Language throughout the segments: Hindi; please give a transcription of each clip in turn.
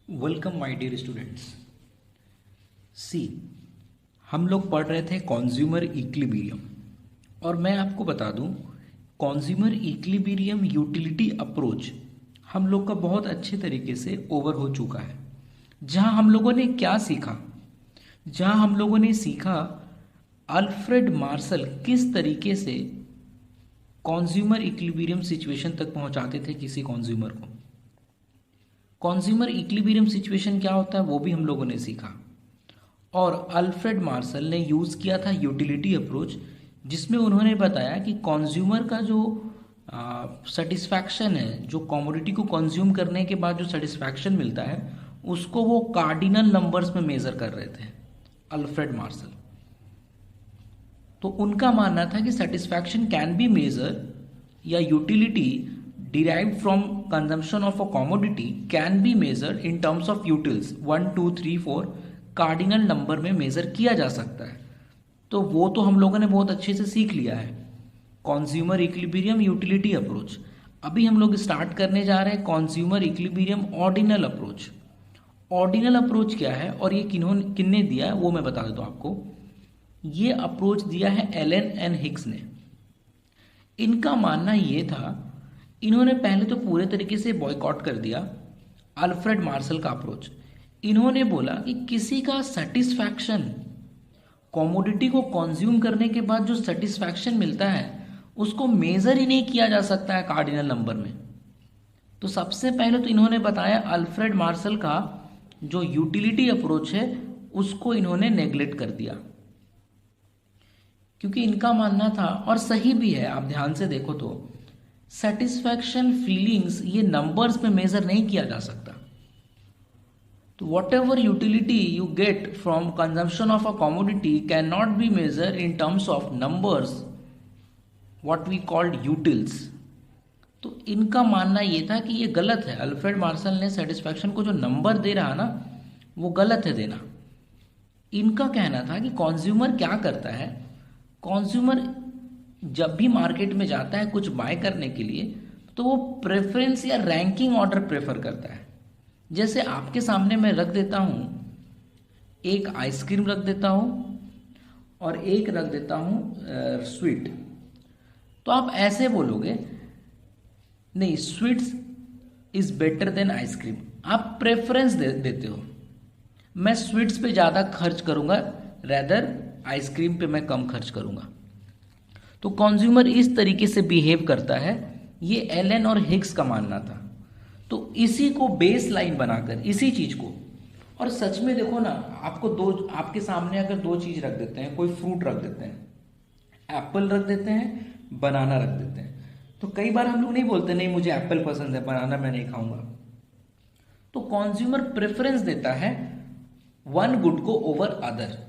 Welcome my dear students. See, हम लोग पढ़ रहे थे कॉन्ज्यूमर इक्विलिब्रियम और मैं आपको बता दूं कॉन्ज्यूमर इक्विलिब्रियम यूटिलिटी अप्रोच हम लोग का बहुत अच्छे तरीके से ओवर हो चुका है। जहां हम लोगों ने क्या सीखा, जहां हम लोगों ने सीखा अल्फ्रेड मार्शल किस तरीके से कॉन्ज्यूमर इक्विलिब्रियम सिचुएशन तक पहुंचाते थे किसी कॉन्ज्यूमर को। कॉन्ज्यूमर इक्विलिब्रियम सिचुएशन क्या होता है वो भी हम लोगों ने सीखा। और अल्फ्रेड मार्शल ने यूज़ किया था यूटिलिटी अप्रोच, जिसमें उन्होंने बताया कि कॉन्ज्यूमर का जो सेटिस्फैक्शन है, जो कमोडिटी को कंज्यूम करने के बाद जो सेटिस्फैक्शन मिलता है, उसको वो कार्डिनल नंबर्स में मेज़र कर रहे थे अल्फ्रेड मार्शल। तो उनका मानना था कि सेटिस्फैक्शन कैन बी मेजर या utility derived from consumption of a commodity can be measured in terms of utils 1 2 3 4 cardinal number में मेजर किया जा सकता है। तो वो तो हम लोगों ने बहुत अच्छे से सीख लिया है कॉन्ज्यूमर इक्विलिब्रियम यूटिलिटी अप्रोच। अभी हम लोग स्टार्ट करने जा रहे हैं consumer equilibrium ordinal approach. Ordinal approach क्या है और ये किन्ने दिया है वो मैं बता देता हूँ आपको। ये अप्रोच दिया है एलन एंड हिग्स ने। इनका मानना ये था, इन्होंने पहले तो पूरे तरीके से बॉयकॉट कर दिया अल्फ्रेड मार्शल का अप्रोच। इन्होंने बोला कि किसी का सेटिस्फैक्शन, कमोडिटी को कंज्यूम करने के बाद जो सेटिस्फैक्शन मिलता है उसको मेजर ही नहीं किया जा सकता है कार्डिनल नंबर में। तो सबसे पहले तो इन्होंने बताया अल्फ्रेड मार्शल का जो यूटिलिटी अप्रोच है उसको इन्होंने नेग्लेक्ट कर दिया, क्योंकि इनका मानना था, और सही भी है, आप ध्यान से देखो तो सेटिस्फैक्शन फीलिंग्स ये नंबर्स में मेजर नहीं किया जा सकता। तो whatever utility you get from consumption of a commodity can not be measure in terms of numbers, what we called utils. तो इनका मानना ये था कि ये गलत है। अल्फ्रेड मार्शल ने सेटिस्फैक्शन को जो नंबर दे रहा ना वो गलत है देना। इनका कहना था कि कॉन्ज्यूमर क्या करता है, कॉन्ज्यूमर जब भी मार्केट में जाता है कुछ बाय करने के लिए तो वो प्रेफरेंस या रैंकिंग ऑर्डर प्रेफर करता है। जैसे आपके सामने मैं रख देता हूँ, एक आइसक्रीम रख देता हूँ और एक रख देता हूँ स्वीट, तो आप ऐसे बोलोगे नहीं, sweets is better than ice cream. आप प्रेफरेंस देते हो, मैं स्वीट्स पे ज़्यादा खर्च करूँगा, रेदर आइसक्रीम पे मैं कम खर्च करूँगा। तो कंज्यूमर इस तरीके से बिहेव करता है, ये एलन और हिग्स का मानना था। तो इसी को बेस लाइन बनाकर इसी चीज को, और सच में देखो ना, आपको आपके सामने अगर दो चीज रख देते हैं, कोई फ्रूट रख देते हैं, एप्पल रख देते हैं, बनाना रख देते हैं, तो कई बार हम लोग नहीं बोलते नहीं मुझे एप्पल पसंद है, बनाना मैं नहीं खाऊंगा। तो कंज्यूमर प्रेफरेंस देता है वन गुड को ओवर अदर।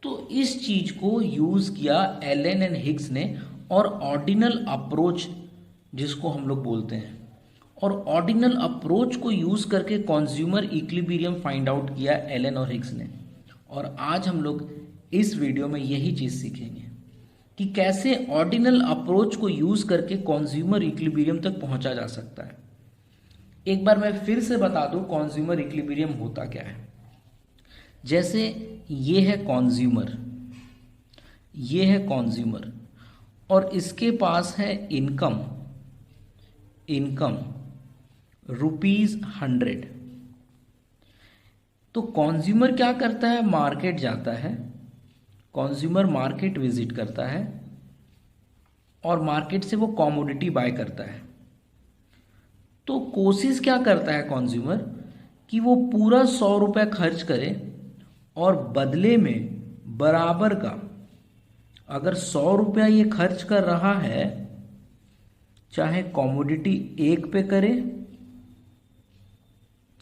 तो इस चीज को यूज किया एलन एंड हिग्स ने, और ऑर्डिनल अप्रोच जिसको हम लोग बोलते हैं, और ऑर्डिनल अप्रोच को यूज करके कंज्यूमर इक्विलिब्रियम फाइंड आउट किया एलन और हिग्स ने। और आज हम लोग इस वीडियो में यही चीज सीखेंगे कि कैसे ऑर्डिनल अप्रोच को यूज करके कंज्यूमर इक्विलिब्रियम तक पहुंचा जा सकता है। एक बार मैं फिर से बता दूं कंज्यूमर इक्विलिब्रियम होता क्या है। जैसे ये है कंज्यूमर, ये है कंज्यूमर, और इसके पास है इनकम, इनकम ₹100। तो कंज्यूमर क्या करता है, मार्केट जाता है, कंज्यूमर मार्केट विजिट करता है और मार्केट से वो कमोडिटी बाय करता है। तो कोशिश क्या करता है कंज्यूमर कि वो पूरा 100 रुपये खर्च करे और बदले में बराबर का, अगर 100 रुपया ये खर्च कर रहा है, चाहे कमोडिटी एक पे करे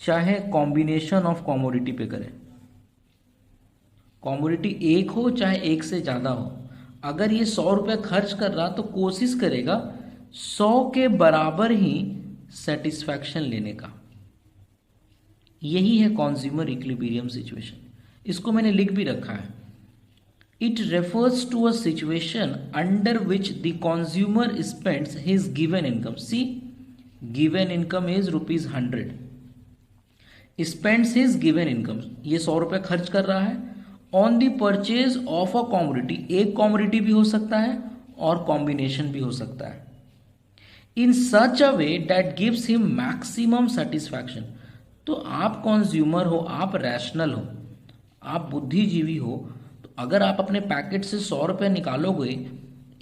चाहे कॉम्बिनेशन ऑफ कमोडिटी पे करे, कमोडिटी एक हो चाहे एक से ज़्यादा हो, अगर ये 100 रुपया खर्च कर रहा तो कोशिश करेगा 100 के बराबर ही सेटिस्फैक्शन लेने का। यही है कंज्यूमर इक्विलिब्रियम सिचुएशन। इसको मैंने लिख भी रखा है। It refers to a situation under which the consumer spends his given income. See, given income is ₹100। Spends his given income, ये 100 रुपये खर्च कर रहा है on the purchase of a commodity, एक कॉमोडिटी भी हो सकता है और कॉम्बिनेशन भी हो सकता है, in such a way that gives him maximum satisfaction. तो आप कंज्यूमर हो, आप रैशनल हो, आप बुद्धिजीवी हो, तो अगर आप अपने पैकेट से 100 रुपये निकालोगे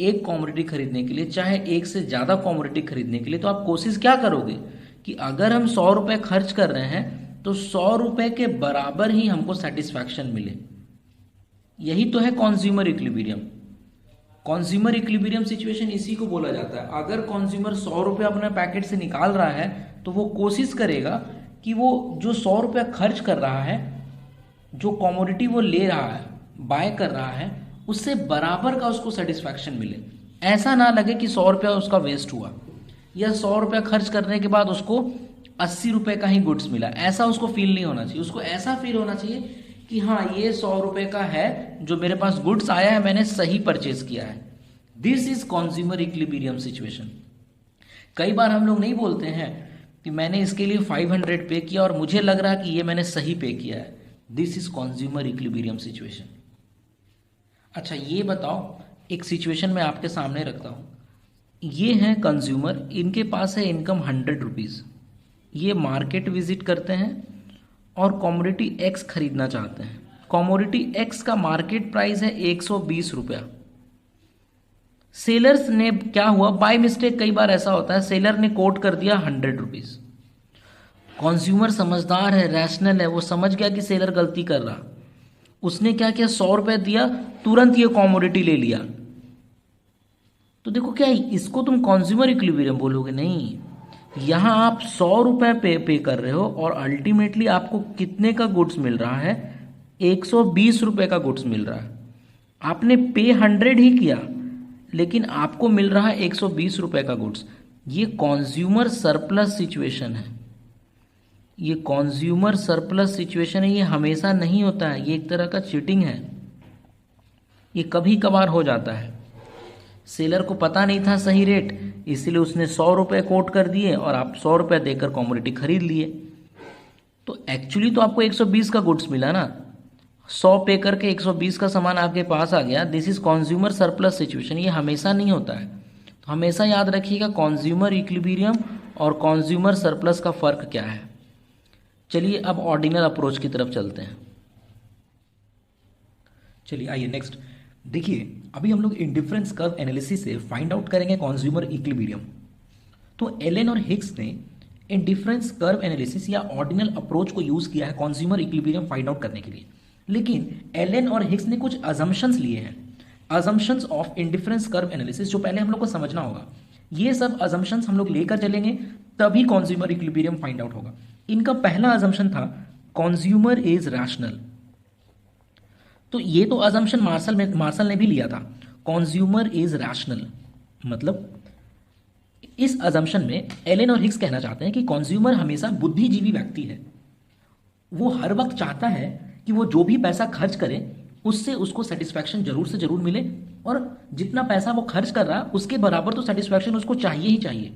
एक कॉमोडिटी खरीदने के लिए, चाहे एक से ज़्यादा कॉमोडिटी खरीदने के लिए, तो आप कोशिश क्या करोगे कि अगर हम 100 रुपये खर्च कर रहे हैं तो 100 रुपये के बराबर ही हमको सेटिस्फैक्शन मिले। यही तो है कॉन्ज्यूमर इक्विलिब्रियम। कॉन्ज्यूमर इक्विलिब्रियम सिचुएशन इसी को बोला जाता है। अगर कॉन्ज्यूमर 100 रुपये अपने पैकेट से निकाल रहा है तो वो कोशिश करेगा कि वो जो 100 रुपये खर्च कर रहा है, जो कॉमोडिटी वो ले रहा है, बाय कर रहा है, उससे बराबर का उसको सेटिस्फैक्शन मिले। ऐसा ना लगे कि 100 रुपया उसका वेस्ट हुआ, या 100 रुपया खर्च करने के बाद उसको 80 रुपये का ही गुड्स मिला, ऐसा उसको फील नहीं होना चाहिए। उसको ऐसा फील होना चाहिए कि हाँ, ये 100 रुपये का है, जो मेरे पास गुड्स आया है मैंने सही परचेज किया है। This is consumer equilibrium situation. कई बार हम लोग नहीं बोलते हैं कि मैंने इसके लिए 500 पे किया और मुझे लग रहा है कि ये मैंने सही पे किया है। This is consumer equilibrium situation. अच्छा, ये बताओ, एक सिचुएशन मैं आपके सामने रखता हूँ। ये हैं कंज्यूमर, इनके पास है इनकम 100 रुपीज़। ये मार्केट विजिट करते हैं और कॉमोडिटी एक्स खरीदना चाहते हैं। कॉमोडिटी एक्स का मार्केट प्राइस है 120 रुपया। सेलर्स ने क्या हुआ, बाय मिस्टेक कई बार ऐसा होता है, सेलर ने कोट कर दिया 100 रुपीज़। कंज्यूमर समझदार है, रैशनल है, वो समझ गया कि सेलर गलती कर रहा। उसने क्या किया, 100 रुपये दिया, तुरंत ये कॉमोडिटी ले लिया। तो देखो, क्या इसको तुम कंज्यूमर इक्विलिब्रियम बोलोगे? नहीं, यहाँ आप 100 रुपये पे कर रहे हो और अल्टीमेटली आपको कितने का गुड्स मिल रहा है? 120 रुपये का गुड्स मिल रहा है। आपने पे 100 ही किया, लेकिन आपको मिल रहा है 120 रुपये का गुड्स। ये कॉन्ज्यूमर सरप्लस सिचुएशन है। ये कॉन्ज्यूमर सरप्लस सिचुएशन है, ये हमेशा नहीं होता है, ये एक तरह का चीटिंग है। ये कभी कभार हो जाता है। सेलर को पता नहीं था सही रेट, इसलिए उसने 100 रुपये कोट कर दिए और आप 100 रुपये देकर कॉमोडिटी खरीद लिए। तो एक्चुअली तो आपको 120 का गुड्स मिला ना, 100 पे करके 120 का सामान आपके पास आ गया। This is consumer surplus situation. ये हमेशा नहीं होता है। तो हमेशा याद रखिएगा कॉन्ज्यूमर इक्विलिब्रियम और कॉन्ज्यूमर सरप्लस का फर्क क्या है। चलिए अब ऑर्डिनल अप्रोच की तरफ चलते हैं। चलिए आइए नेक्स्ट देखिए, अभी हम लोग इंडिफरेंस कर्व एनालिसिस से फाइंड आउट करेंगे कॉन्ज्यूमर इक्विलिब्रियम। तो एलन और हिग्स ने इंडिफरेंस कर्व एनालिसिस या ऑर्डिनल अप्रोच को यूज किया है कॉन्ज्यूमर इक्विलिब्रियम फाइंड आउट करने के लिए। लेकिन एलन और हिग्स ने कुछ अजम्पशंस लिए हैं, assumptions of indifference curve analysis, जो पहले हम लोग को समझना होगा। ये सब अजम्पशंस हम लोग लेकर चलेंगे, तभी कॉन्ज्यूमर इक्विलिब्रियम फाइंड आउट होगा। इनका पहला अजम्पशन था कॉन्ज्यूमर इज रैशनल। तो ये तो अजम्पशन मार्शल ने भी लिया था, कॉन्ज्यूमर इज रैशनल। मतलब इस अजम्पशन में एलन और हिग्स कहना चाहते हैं कि कॉन्ज्यूमर हमेशा बुद्धिजीवी व्यक्ति है। वो हर वक्त चाहता है कि वो जो भी पैसा खर्च करे उससे उसको सेटिस्फैक्शन जरूर से जरूर मिले, और जितना पैसा वो खर्च कर रहा है उसके बराबर तो सेटिस्फैक्शन उसको चाहिए ही चाहिए।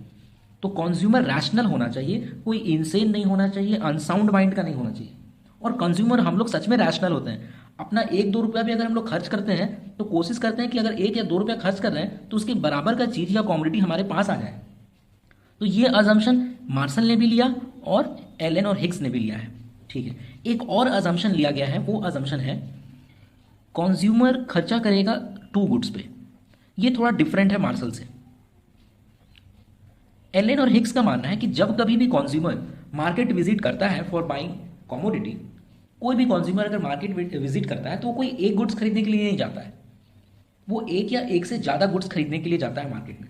तो कॉन्ज्यूमर रैशनल होना चाहिए, कोई इंसेन नहीं होना चाहिए, अनसाउंड माइंड का नहीं होना चाहिए। और कंज्यूमर हम लोग सच में रैशनल होते हैं। अपना 1-2 रुपया भी अगर हम लोग खर्च करते हैं तो कोशिश करते हैं कि अगर 1 या 2 रुपया खर्च कर रहे हैं तो उसके बराबर का चीज़ या कॉमोडिटी हमारे पास आ जाए। तो ये अजम्पशन मार्शल ने भी लिया और एलन और हिग्स ने भी लिया है। ठीक है, एक और अजम्पशन लिया गया है, वो अजम्पशन है कंज्यूमर खर्चा करेगा 2 गुड्स पे। ये थोड़ा डिफरेंट है मार्शल से। एलन और हिग्स का मानना है कि जब कभी भी कंज्यूमर मार्केट विजिट करता है फॉर बाइंग कमोडिटी, कोई भी कंज्यूमर अगर मार्केट विजिट करता है तो वो कोई एक गुड्स खरीदने के लिए नहीं जाता है, वो एक या एक से ज़्यादा गुड्स खरीदने के लिए जाता है मार्केट में।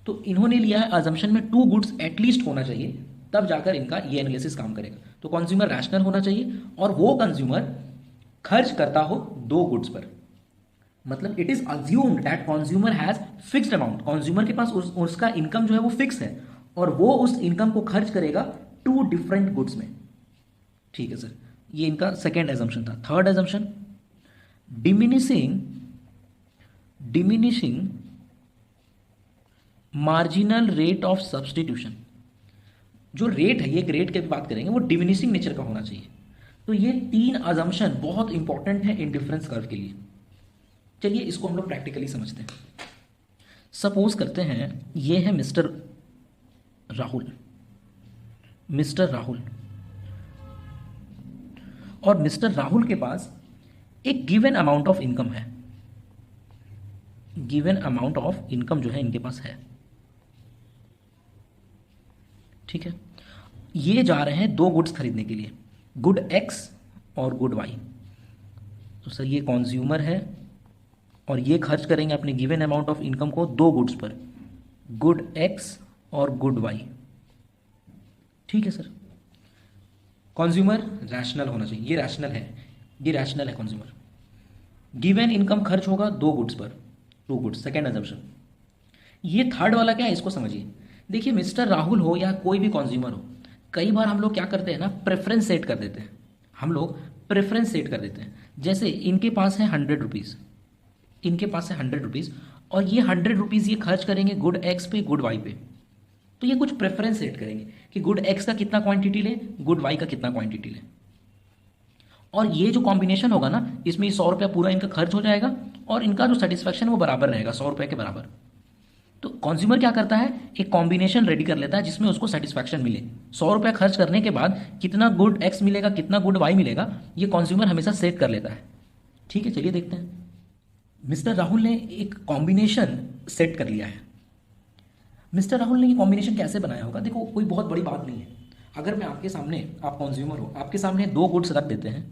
तो इन्होंने लिया है अजम्पशन में 2 गुड्स एटलीस्ट होना चाहिए, तब जाकर इनका ये एनालिसिस काम करेगा। तो कंज्यूमर रैशनल होना चाहिए और वो कंज्यूमर खर्च करता हो 2 गुड्स पर। मतलब it is assumed that consumer has fixed amount. Consumer के पास उसका इनकम जो है वो फिक्स है और वो उस इनकम को खर्च करेगा 2 डिफरेंट गुड्स में। ठीक है सर, ये इनका सेकेंड एजम्पशन था। Third assumption, diminishing marginal rate of substitution. जो रेट है, ये एक रेट की भी बात करेंगे, वो डिमिनिशिंग नेचर का होना चाहिए। तो ये 3 अजम्पशन बहुत इंपॉर्टेंट है इंडिफरेंस कर्व के लिए। चलिए इसको हम लोग प्रैक्टिकली समझते हैं। सपोज करते हैं ये है मिस्टर राहुल, मिस्टर राहुल, और मिस्टर राहुल के पास एक गिवन अमाउंट ऑफ इनकम है, गिवन अमाउंट ऑफ इनकम जो है इनके पास है, ठीक है। ये जा रहे हैं 2 गुड्स खरीदने के लिए, गुड एक्स और गुड वाई। तो सर ये कॉन्ज्यूमर है और ये खर्च करेंगे अपने गिवन अमाउंट ऑफ इनकम को 2 गुड्स पर, गुड एक्स और गुड वाई, ठीक है सर। कॉन्ज्यूमर रैशनल होना चाहिए, ये रैशनल है, ये रैशनल है कॉन्ज्यूमर। गिवन इनकम खर्च होगा 2 गुड्स पर, 2 गुड्स, सेकेंड अजम्पशन। ये थर्ड वाला क्या है इसको समझिए। देखिए मिस्टर राहुल हो या कोई भी कॉन्ज्यूमर हो, कई बार हम लोग क्या करते हैं ना, प्रेफरेंस सेट कर देते हैं, हम लोग प्रेफरेंस सेट कर देते हैं। जैसे इनके पास है 100 रुपीज़, इनके पास है 100 रुपीज़ और ये 100 रुपीज़ ये खर्च करेंगे गुड एक्स पे, गुड वाई पे। तो ये कुछ प्रेफरेंस सेट करेंगे कि गुड एक्स का कितना क्वांटिटी ले, गुड वाई का कितना क्वांटिटी ले। और ये जो कॉम्बिनेशन होगा ना, इसमें 100 रुपया पूरा इनका खर्च हो जाएगा और इनका जो सेटिस्फैक्शन वो बराबर रहेगा, 100 रुपये के बराबर। तो कंज्यूमर क्या करता है, एक कॉम्बिनेशन रेडी कर लेता है जिसमें उसको सेटिस्फैक्शन मिले। 100 रुपया खर्च करने के बाद कितना गुड एक्स मिलेगा, कितना गुड वाई मिलेगा, ये कंज्यूमर हमेशा सेट कर लेता है, ठीक है। चलिए देखते हैं। मिस्टर राहुल ने एक कॉम्बिनेशन सेट कर लिया है। मिस्टर राहुल ने ये कॉम्बिनेशन कैसे बनाया होगा, देखो कोई बहुत बड़ी बात नहीं है। अगर मैं आपके सामने, आप कंज्यूमर हो, आपके सामने 2 गुड्स रख देते हैं,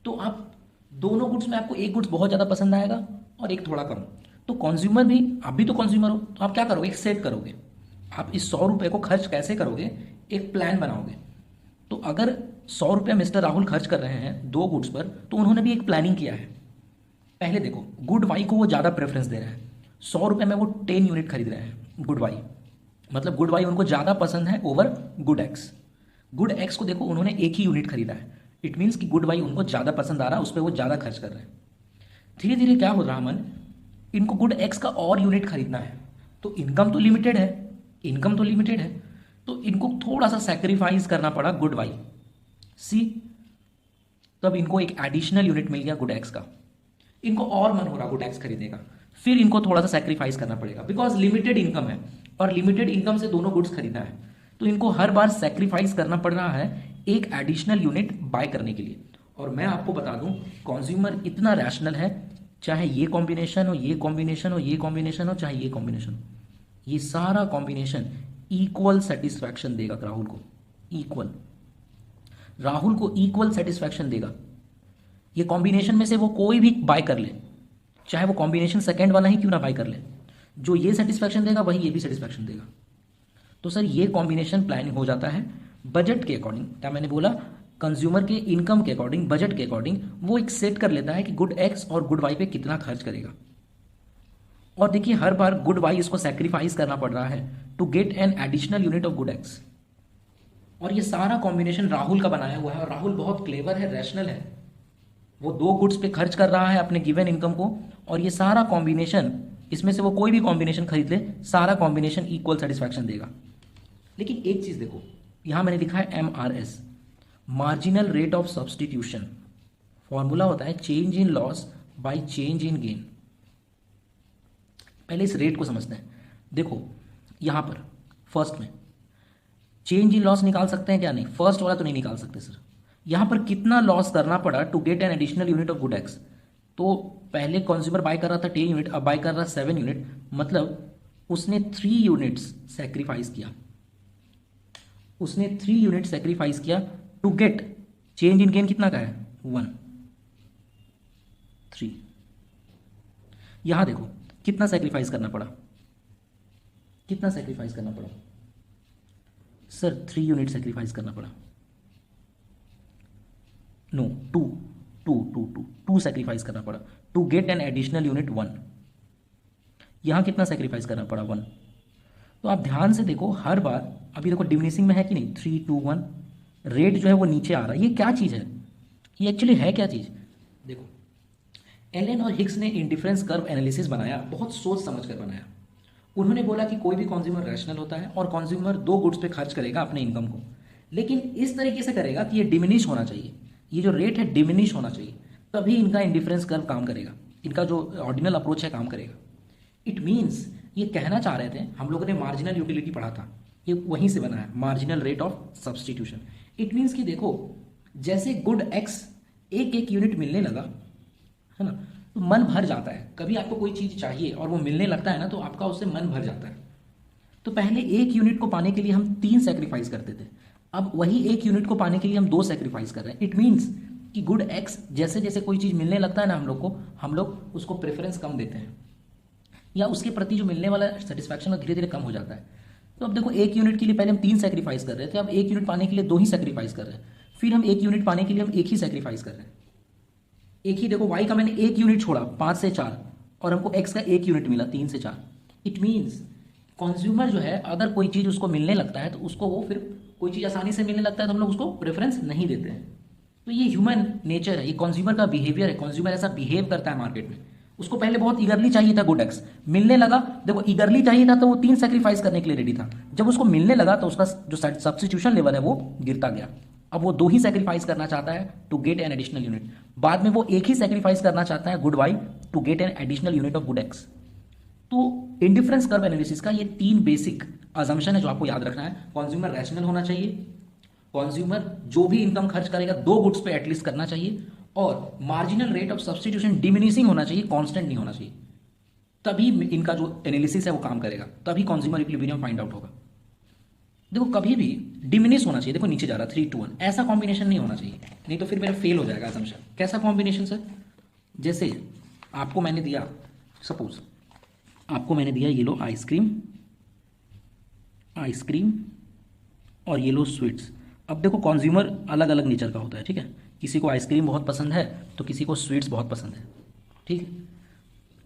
तो आप दोनों गुड्स में आपको एक गुड्स बहुत ज़्यादा पसंद आएगा और एक थोड़ा कम। तो कंज्यूमर भी, आप भी तो कंज्यूमर हो, तो आप क्या करोगे, एक सेट करोगे। आप इस 100 रुपये को खर्च कैसे करोगे, एक प्लान बनाओगे। तो अगर 100 रुपया मिस्टर राहुल खर्च कर रहे हैं 2 गुड्स पर, तो उन्होंने भी एक प्लानिंग किया है। पहले देखो, गुड वाई को वो ज़्यादा प्रेफरेंस दे रहे हैं, 100 रुपये में वो 10 यूनिट खरीद रहे हैं गुड वाई, मतलब गुड वाई उनको ज़्यादा पसंद है over good x. Good x को देखो उन्होंने एक ही यूनिट खरीदा है, इट मीन्स कि गुड वाई उनको ज़्यादा पसंद आ रहा है, उस पर वो ज़्यादा खर्च कर रहे हैं। धीरे धीरे क्या हो रहा है मन, इनको गुड एक्स का और यूनिट खरीदना है, तो इनकम तो लिमिटेड है, इनकम तो लिमिटेड है, तो इनको थोड़ा सा सेक्रीफाइस करना पड़ा गुड वाई सी, तब इनको एक एडिशनल यूनिट मिल गया गुड एक्स का। इनको और मन हो रहा गुड एक्स खरीदेगा, फिर इनको थोड़ा सा सेक्रीफाइस करना पड़ेगा, बिकॉज लिमिटेड इनकम है और लिमिटेड इनकम से दोनों गुड्स खरीदना है, तो इनको हर बार सेक्रीफाइस करना पड़ रहा है एक एडिशनल यूनिट बाय करने के लिए। और मैं आपको बता दूं, कंज्यूमर इतना रैशनल है, चाहे ये कॉम्बिनेशन हो, ये कॉम्बिनेशन हो, ये कॉम्बिनेशन हो, चाहे ये कॉम्बिनेशन हो, ये सारा कॉम्बिनेशन इक्वल सेटिस्फैक्शन देगा राहुल को, इक्वल, राहुल को इक्वल सेटिस्फैक्शन देगा। ये कॉम्बिनेशन में से वो कोई भी बाय कर ले, चाहे वो कॉम्बिनेशन सेकेंड वाला ही क्यों ना बाय कर ले, जो ये सेटिस्फैक्शन देगा वही ये भी सेटिस्फैक्शन देगा। तो सर ये कॉम्बिनेशन प्लानिंग हो जाता है बजट के अकॉर्डिंग, क्या मैंने बोला, कंज्यूमर के इनकम के अकॉर्डिंग, बजट के अकॉर्डिंग वो एक सेट कर लेता है कि गुड एक्स और गुड वाई पे कितना खर्च करेगा। और देखिए हर बार गुड वाई इसको सेक्रीफाइस करना पड़ रहा है to get an additional unit of good X. और ये सारा कॉम्बिनेशन राहुल का बनाया हुआ है, और राहुल बहुत क्लेवर है, रैशनल है, वो 2 गुड्स पे खर्च कर रहा है अपने गिवन इनकम को, और ये सारा कॉम्बिनेशन, इसमें से वो कोई भी कॉम्बिनेशन खरीद ले, सारा कॉम्बिनेशन इक्वल सेटिस्फैक्शन देगा। लेकिन एक चीज देखो, यहां मैंने लिखा है MRS, marginal rate of substitution, formula होता है change in loss by change in gain. पहले इस रेट को समझते हैं। देखो यहां पर फर्स्ट में चेंज इन लॉस निकाल सकते हैं क्या, नहीं, फर्स्ट वाला तो नहीं निकाल सकते सर। यहां पर कितना लॉस करना पड़ा to get an additional unit of good X, तो पहले कंज्यूमर बाय कर रहा था 10 यूनिट, अब बाय कर रहा 7 यूनिट, मतलब उसने 3 यूनिट्स सेक्रीफाइस किया, उसने 3 यूनिट सेक्रीफाइस किया to get change in gain कितना का है 1 3। यहां देखो कितना सेक्रीफाइस करना पड़ा, कितना सेक्रीफाइस करना पड़ा सर, 3 यूनिट सेक्रीफाइस करना पड़ा, नो 2 सेक्रीफाइस करना पड़ा to get an additional unit 1। यहां कितना सेक्रीफाइस करना पड़ा 1। तो आप ध्यान से देखो हर बार, अभी देखो डिमिनिशिंग में है कि नहीं, 3 2 1, रेट जो है वो नीचे आ रहा है। ये क्या चीज़ है, ये एक्चुअली है क्या चीज़, देखो एलन और हिक्स ने इंडिफरेंस कर्व एनालिसिस बनाया, बहुत सोच समझ कर बनाया, उन्होंने बोला कि कोई भी कंज्यूमर रैशनल होता है और कंज्यूमर दो गुड्स पे खर्च करेगा अपने इनकम को, लेकिन इस तरीके से करेगा कि ये डिमिनिश होना चाहिए, ये जो रेट है डिमिनिश होना चाहिए, तभी इनका इंडिफरेंस कर्व काम करेगा, इनका जो ऑर्डिनल अप्रोच है काम करेगा। इट मीन्स ये कहना चाह रहे थे, हम लोगों ने मार्जिनल यूटिलिटी पढ़ा था, ये वहीं से बना है, marginal rate of substitution. It means कि देखो जैसे गुड एक्स एक एक यूनिट मिलने लगा है ना, तो मन भर जाता है। कभी आपको कोई चीज़ चाहिए और वो मिलने लगता है ना, तो आपका उससे मन भर जाता है। तो पहले एक यूनिट को पाने के लिए हम 3 सेक्रीफाइस करते थे, अब वही एक यूनिट को पाने के लिए हम 2 सेक्रीफाइस कर रहे हैं। इट मीन्स कि गुड एक्स जैसे जैसे कोई चीज़ मिलने लगता है ना हम लोग उसको प्रेफरेंस कम देते हैं, या उसके प्रति जो मिलने वाला सेटिस्फैक्शन वो धीरे धीरे कम हो जाता है। तो अब देखो एक यूनिट के लिए पहले हम 3 सेक्रीफाइस कर रहे थे, अब एक यूनिट पाने के लिए 2 ही सेक्रीफाइस कर रहे हैं, फिर हम एक यूनिट पाने के लिए हम 1 ही सेक्रीफाइस कर रहे हैं। एक ही देखो y का मैंने 1 यूनिट छोड़ा 5 से 4 और हमको x का 1 यूनिट मिला 3 से 4। इट मीन्स कंज्यूमर जो है अगर कोई चीज़ उसको मिलने लगता है तो उसको वो फिर कोई चीज़ आसानी से मिलने लगता है तो हम लोग उसको प्रेफरेंस नहीं देते हैं। तो ये ह्यूमन नेचर है, ये कंज्यूमर का बिहेवियर है, कंज्यूमर ऐसा बिहेव करता है मार्केट में। उसको पहले बहुत ईगरली चाहिए था गुड एक्स, मिलने लगा, देखो ईगरली चाहिए था तो वो 3 सेक्रीफाइस करने के लिए रेडी था, जब उसको मिलने लगा तो उसका जो सब्स्टिट्यूशन लेवल है वो गिरता गया। अब वो 2 ही सेक्रीफाइस करना चाहता है to get an additional unit, बाद में वो 1 ही सेक्रीफाइस करना चाहता है good Y to get an additional unit of good X. तो इंडिफरेंस कर्व एनालिसिस का ये 3 बेसिक अजम्पशन है जो आपको याद रखना है। कंज्यूमर रैशनल होना चाहिए, कंज्यूमर जो भी इनकम खर्च करेगा 2 गुड्स पे एटलीस्ट करना चाहिए, और marginal rate of substitution diminishing होना चाहिए, कांस्टेंट नहीं होना चाहिए। तभी इनका जो एनालिसिस है वो काम करेगा, तभी कंज्यूमर इक्विलिब्रियम फाइंड आउट होगा। देखो कभी भी डिमिनिश होना चाहिए, देखो नीचे जा रहा 3 to 1, ऐसा कॉम्बिनेशन नहीं होना चाहिए, नहीं तो फिर मेरा फेल हो जाएगा असम्पशन। कैसा कॉम्बिनेशन सर? जैसे आपको मैंने दिया, सपोज आपको मैंने दिया ये लो आइसक्रीम और ये लो स्वीट्स। अब देखो कंज्यूमर अलग अलग नेचर का होता है, ठीक है, किसी को आइसक्रीम बहुत पसंद है तो किसी को स्वीट्स बहुत पसंद है, ठीक है।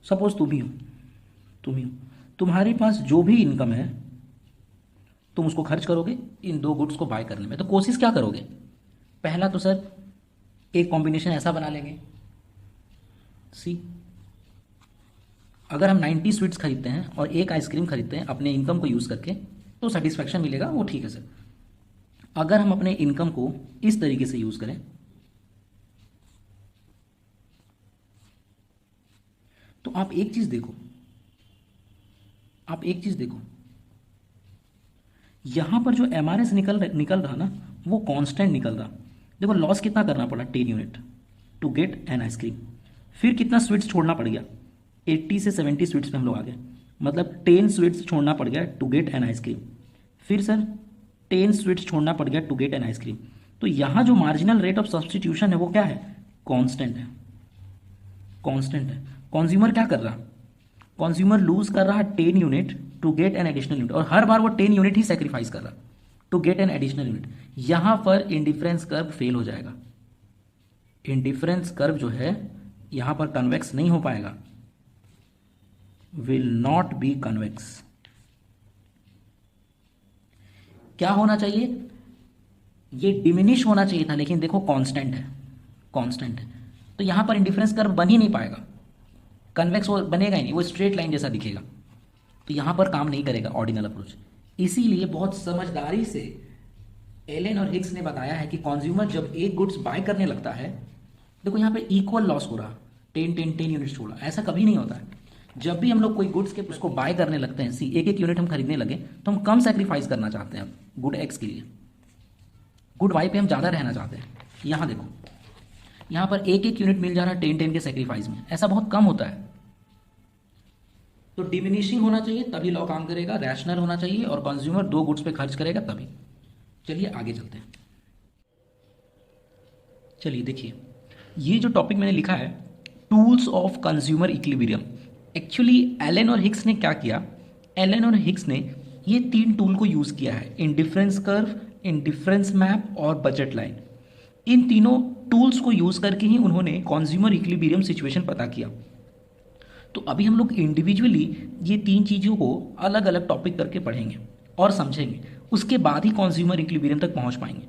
सपोज तुम ही हो, तुम्हारे पास जो भी इनकम है तुम उसको खर्च करोगे इन 2 गुड्स को बाय करने में। तो कोशिश क्या करोगे? पहला तो सर एक कॉम्बिनेशन ऐसा बना लेंगे, सी अगर हम 90 स्वीट्स खरीदते हैं और एक आइसक्रीम खरीदते हैं अपने इनकम को यूज़ करके तो सेटिस्फैक्शन मिलेगा, वो ठीक है सर। अगर हम अपने इनकम को इस तरीके से यूज़ करें तो आप एक चीज़ देखो, यहां पर जो MRS निकल रहा ना वो कांस्टेंट निकल रहा। देखो लॉस कितना करना पड़ा 10 unit to get an ice cream, फिर कितना स्वीट्स छोड़ना पड़ गया 80 से 70 स्वीट्स पे हम लोग आ गए, मतलब 10 स्वीट्स छोड़ना पड़ गया टू गेट एन आइसक्रीम, फिर सर 10 स्वीट्स छोड़ना पड़ गया टू गेट एन आइसक्रीम। तो यहाँ जो मार्जिनल रेट ऑफ सब्स्टिट्यूशन है वो क्या है? कांस्टेंट है। कंज्यूमर क्या कर रहा? कंज्यूमर लूज कर रहा है 10 unit to get an additional unit, और हर बार वो 10 यूनिट ही सेक्रीफाइस कर रहा to get an additional unit. यहां पर इंडिफरेंस कर्व फेल हो जाएगा, इंडिफरेंस कर्व जो है यहां पर कन्वेक्स नहीं हो पाएगा, विल नॉट बी कन्वेक्स। क्या होना चाहिए? ये डिमिनिश होना चाहिए था, लेकिन देखो कांस्टेंट है, तो यहां पर इंडिफरेंस कर्व बन ही नहीं पाएगा, कन्वेक्स वो बनेगा ही नहीं, वो स्ट्रेट लाइन जैसा दिखेगा, तो यहां पर काम नहीं करेगा ऑर्डिनल अप्रोच। इसीलिए बहुत समझदारी से एलन और हिग्स ने बताया है कि कंज्यूमर जब एक गुड्स बाय करने लगता है, देखो यहां पे इक्वल लॉस हो रहा, 10 यूनिट्स छोड़ा, ऐसा कभी नहीं होता है। जब भी हम लोग कोई गुड्स के उसको बाय करने लगते हैं, एक एक यूनिट हम खरीदने लगे तो हम कम सेक्रीफाइस करना चाहते हैं गुड एक्स के लिए, गुड वाई पे हम ज़्यादा रहना चाहते हैं। यहाँ देखो यहाँ पर एक एक यूनिट मिल जा रहा है 10 के सेक्रीफाइस में, ऐसा बहुत कम होता है। तो डिमिनिशिंग होना चाहिए तभी लॉ काम करेगा, रैशनल होना चाहिए और कंज्यूमर 2 गुड्स पे खर्च करेगा तभी। चलिए आगे चलते हैं। चलिए देखिए ये जो टॉपिक मैंने लिखा है tools of consumer equilibrium, actually Allen और हिग्स ने क्या किया? एलन और हिग्स ने ये 3 टूल को यूज़ किया है, इंडिफरेंस कर्व, इंडिफरेंस मैप और बजट लाइन। इन तीनों टूल्स को यूज़ करके ही उन्होंने कंज्यूमर इक्विलिब्रियम सिचुएशन पता किया। तो अभी हम लोग इंडिविजुअली ये 3 चीज़ों को अलग अलग टॉपिक करके पढ़ेंगे और समझेंगे, उसके बाद ही कंज्यूमर इक्विलिब्रियम तक पहुंच पाएंगे।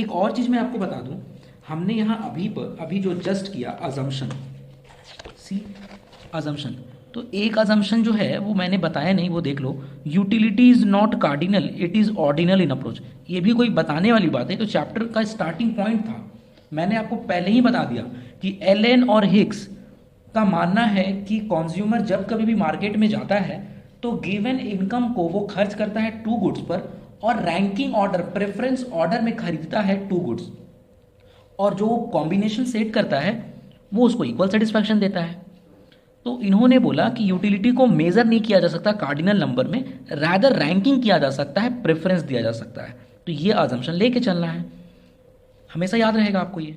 एक और चीज़ मैं आपको बता दूं, हमने यहाँ अभी जो जस्ट किया अजम्पशन, सी अजम्पशन, तो एक अजम्पशन जो है वो मैंने बताया नहीं, वो देख लो, utility is not cardinal, it is ordinal in approach. ये भी कोई बताने वाली बात है, तो चैप्टर का स्टार्टिंग पॉइंट था, मैंने आपको पहले ही बता दिया कि एलन और हिक्स का मानना है कि कंज्यूमर जब कभी भी मार्केट में जाता है तो गिवन इनकम को वो खर्च करता है टू गुड्स पर, और रैंकिंग ऑर्डर, प्रेफरेंस ऑर्डर में खरीदता है टू गुड्स, और जो कॉम्बिनेशन सेट करता है वो उसको इक्वल सेटिस्फैक्शन देता है। तो इन्होंने बोला कि यूटिलिटी को मेजर नहीं किया जा सकता कार्डिनल नंबर में, रादर रैंकिंग किया जा सकता है, प्रेफरेंस दिया जा सकता है। तो ये अजम्पशन लेके चलना है, हमेशा याद रहेगा आपको ये।